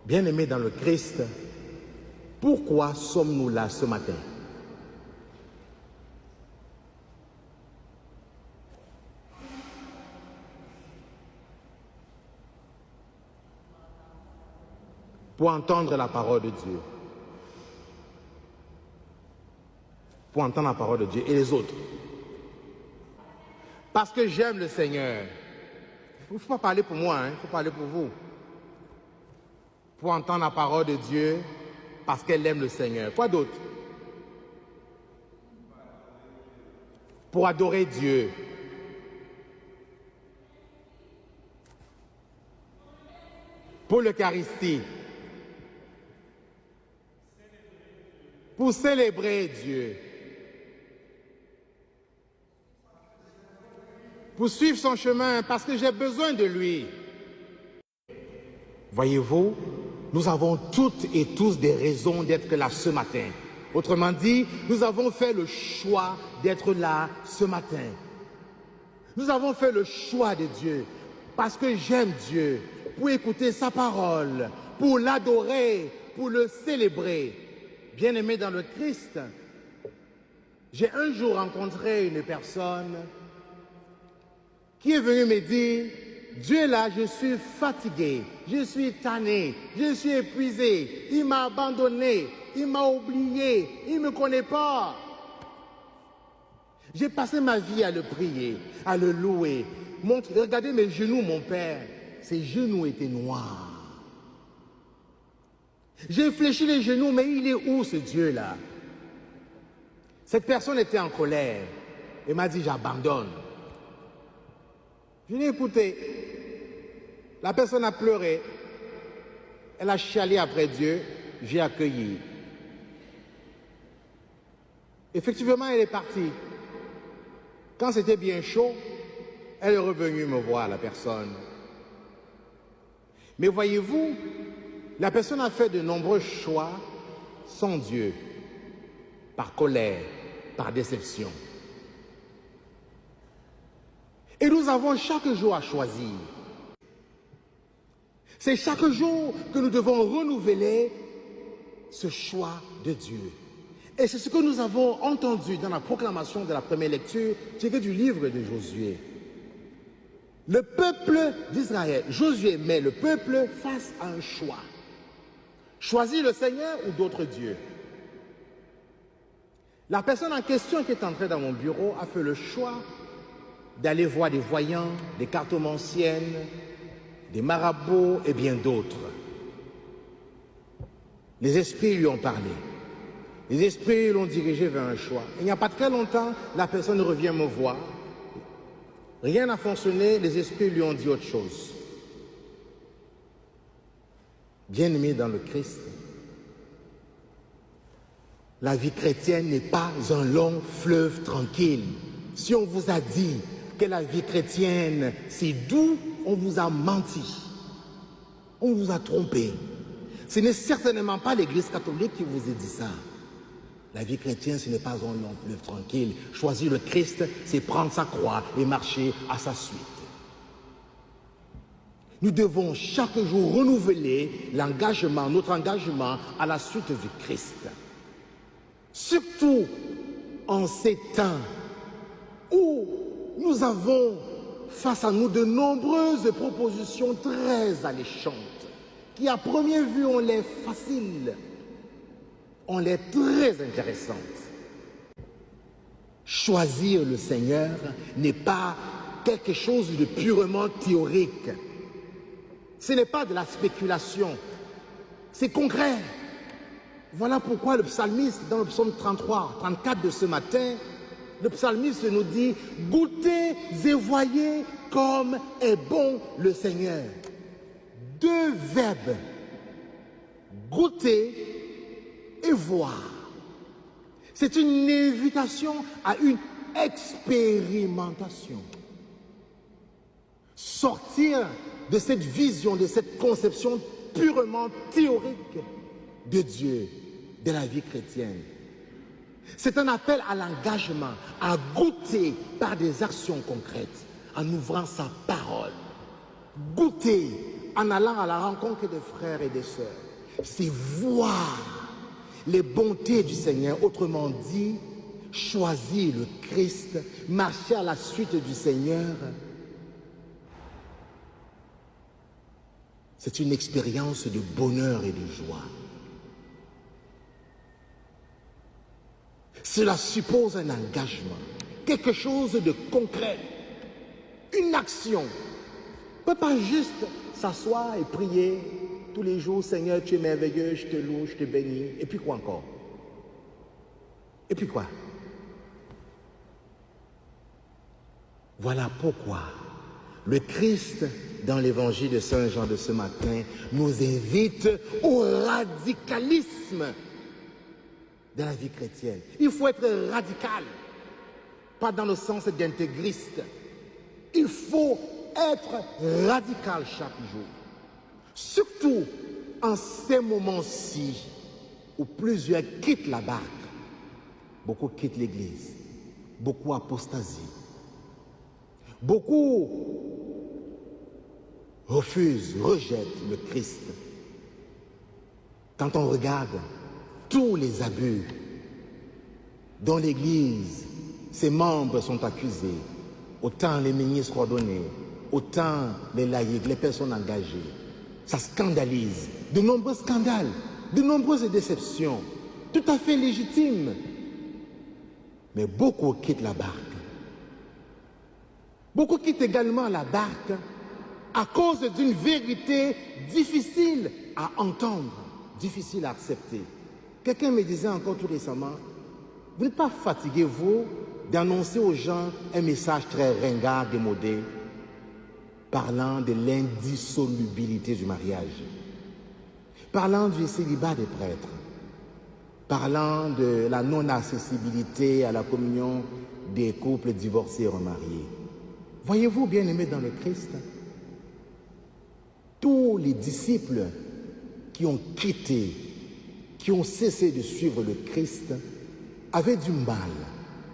Bien-aimés dans le Christ, pourquoi sommes-nous là ce matin? Pour entendre la parole de Dieu. Pour entendre la parole de Dieu et les autres. Parce que j'aime le Seigneur. Il ne faut pas parler pour moi, il faut parler pour vous. Pour entendre la parole de Dieu, parce qu'elle aime le Seigneur. Quoi d'autre? Pour adorer Dieu. Pour l'Eucharistie. Pour célébrer Dieu. Pour suivre son chemin, parce que j'ai besoin de lui. Voyez-vous, nous avons toutes et tous des raisons d'être là ce matin. Autrement dit, nous avons fait le choix d'être là ce matin. Nous avons fait le choix de Dieu parce que j'aime Dieu, pour écouter sa parole, pour l'adorer, pour le célébrer. Bien-aimé dans le Christ, j'ai un jour rencontré une personne qui est venue me dire: Dieu est là, je suis fatigué, je suis tanné, je suis épuisé, il m'a abandonné, il m'a oublié, il ne me connaît pas. J'ai passé ma vie à le prier, à le louer. Regardez mes genoux, mon père, ses genoux étaient noirs. J'ai fléchi les genoux, mais il est où ce Dieu-là? Cette personne était en colère et m'a dit: j'abandonne. Je l'ai écouté. La personne a pleuré. Elle a chialé après Dieu. J'ai accueilli. Effectivement, elle est partie. Quand c'était bien chaud, elle est revenue me voir, la personne. Mais voyez-vous, la personne a fait de nombreux choix sans Dieu, par colère, par déception. Et nous avons chaque jour à choisir. C'est chaque jour que nous devons renouveler ce choix de Dieu. Et c'est ce que nous avons entendu dans la proclamation de la première lecture tirée du livre de Josué. Le peuple d'Israël, Josué met le peuple face à un choix. Choisir le Seigneur ou d'autres dieux. La personne en question qui est entrée dans mon bureau a fait le choix d'aller voir des voyants, des cartomanciennes, des marabouts et bien d'autres. Les esprits lui ont parlé. Les esprits l'ont dirigé vers un choix. Il n'y a pas très longtemps, la personne revient me voir. Rien n'a fonctionné, les esprits lui ont dit autre chose. Bien-aimé dans le Christ, la vie chrétienne n'est pas un long fleuve tranquille. Si on vous a dit que la vie chrétienne, c'est doux, on vous a menti. On vous a trompé. Ce n'est certainement pas l'Église catholique qui vous a dit ça. La vie chrétienne, ce n'est pas un long fleuve tranquille. Choisir le Christ, c'est prendre sa croix et marcher à sa suite. Nous devons chaque jour renouveler l'engagement, notre engagement à la suite du Christ. Surtout en ces temps où nous avons face à nous de nombreuses propositions très alléchantes, qui à première vue ont l'air faciles, ont l'air très intéressantes. Choisir le Seigneur n'est pas quelque chose de purement théorique. Ce n'est pas de la spéculation, c'est concret. Voilà pourquoi le psalmiste, dans le psaume 33, 34 de ce matin, le psalmiste nous dit: goûtez et voyez comme est bon le Seigneur. Deux verbes, goûter et voir. C'est une invitation à une expérimentation. Sortir de cette vision, de cette conception purement théorique de Dieu, de la vie chrétienne. C'est un appel à l'engagement, à goûter par des actions concrètes, en ouvrant sa parole. Goûter en allant à la rencontre des frères et des sœurs. C'est voir les bontés du Seigneur, autrement dit, choisir le Christ, marcher à la suite du Seigneur. C'est une expérience de bonheur et de joie. Cela suppose un engagement, quelque chose de concret, une action. On ne peut pas juste s'asseoir et prier tous les jours, Seigneur, tu es merveilleux, je te loue, je te bénis. Et puis quoi encore? Et puis quoi? Voilà pourquoi le Christ, dans l'évangile de Saint Jean de ce matin, nous invite au radicalisme de la vie chrétienne. Il faut être radical, pas dans le sens d'intégriste. Il faut être radical chaque jour. Surtout en ces moments-ci où plusieurs quittent la barque. Beaucoup quittent l'Église, beaucoup apostasient. Beaucoup refusent, rejettent le Christ. Quand on regarde tous les abus dont l'Église, ses membres sont accusés, autant les ministres ordonnés, autant les laïcs, les personnes engagées, ça scandalise. De nombreux scandales, de nombreuses déceptions, tout à fait légitimes. Mais beaucoup quittent la barque. Beaucoup quittent également la barque à cause d'une vérité difficile à entendre, difficile à accepter. Quelqu'un me disait encore tout récemment, vous n'êtes pas fatigué, vous, d'annoncer aux gens un message très ringard, démodé, parlant de l'indissolubilité du mariage, parlant du célibat des prêtres, parlant de la non-accessibilité à la communion des couples divorcés et remariés. Voyez-vous, bien-aimés dans le Christ, tous les disciples qui ont quitté, qui ont cessé de suivre le Christ, avaient du mal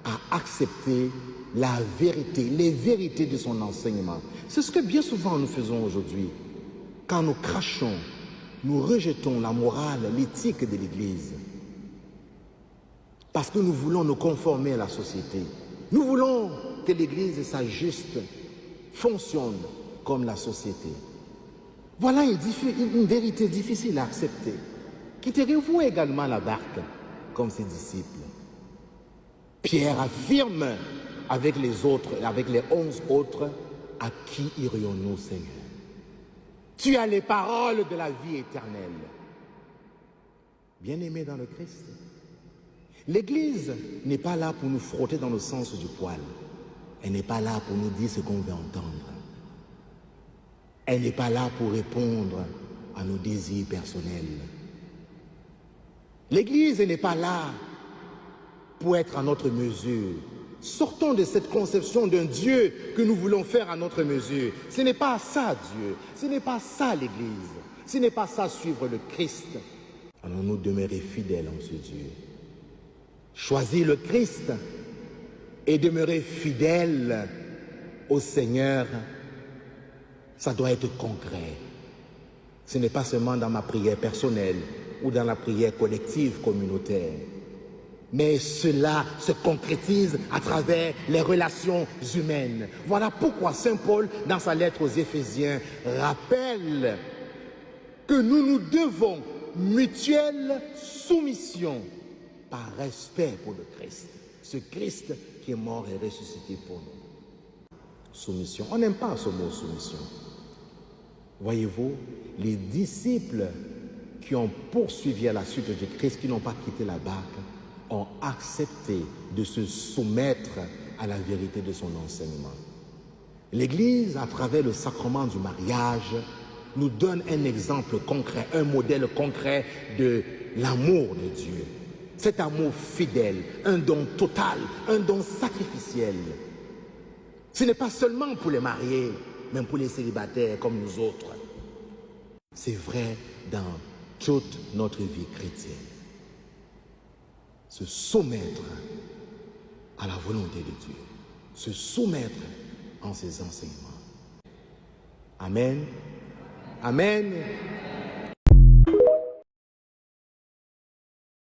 à accepter la vérité, les vérités de son enseignement. C'est ce que bien souvent nous faisons aujourd'hui. Quand nous crachons, nous rejetons la morale, l'éthique de l'Église. Parce que nous voulons nous conformer à la société. Nous voulons que l'Église s'ajuste, fonctionne comme la société. Voilà une vérité difficile à accepter. Quitterez-vous également la barque comme ses disciples? Pierre affirme avec les autres, avec les 11 autres, à qui irions-nous, Seigneur? Tu as les paroles de la vie éternelle. Bien-aimés dans le Christ, l'Église n'est pas là pour nous frotter dans le sens du poil. Elle n'est pas là pour nous dire ce qu'on veut entendre. Elle n'est pas là pour répondre à nos désirs personnels. L'Église n'est pas là pour être à notre mesure. Sortons de cette conception d'un Dieu que nous voulons faire à notre mesure. Ce n'est pas ça Dieu, ce n'est pas ça l'Église, ce n'est pas ça suivre le Christ. Allons-nous demeurer fidèles en ce Dieu? Choisir le Christ et demeurer fidèle au Seigneur, ça doit être concret. Ce n'est pas seulement dans ma prière personnelle ou dans la prière collective communautaire, mais cela se concrétise à travers les relations humaines. Voilà pourquoi Saint Paul, dans sa lettre aux Éphésiens, rappelle que nous nous devons mutuelle soumission par respect pour le Christ. Ce Christ qui est mort et ressuscité pour nous. Soumission. On n'aime pas ce mot soumission. Voyez-vous, les disciples qui ont poursuivi à la suite du Christ, qui n'ont pas quitté la barque, ont accepté de se soumettre à la vérité de son enseignement. L'Église, à travers le sacrement du mariage, nous donne un exemple concret, un modèle concret de l'amour de Dieu. Cet amour fidèle, un don total, un don sacrificiel. Ce n'est pas seulement pour les mariés, même pour les célibataires comme nous autres. C'est vrai dans toute notre vie chrétienne. Se soumettre à la volonté de Dieu. Se soumettre en ses enseignements. Amen. Amen.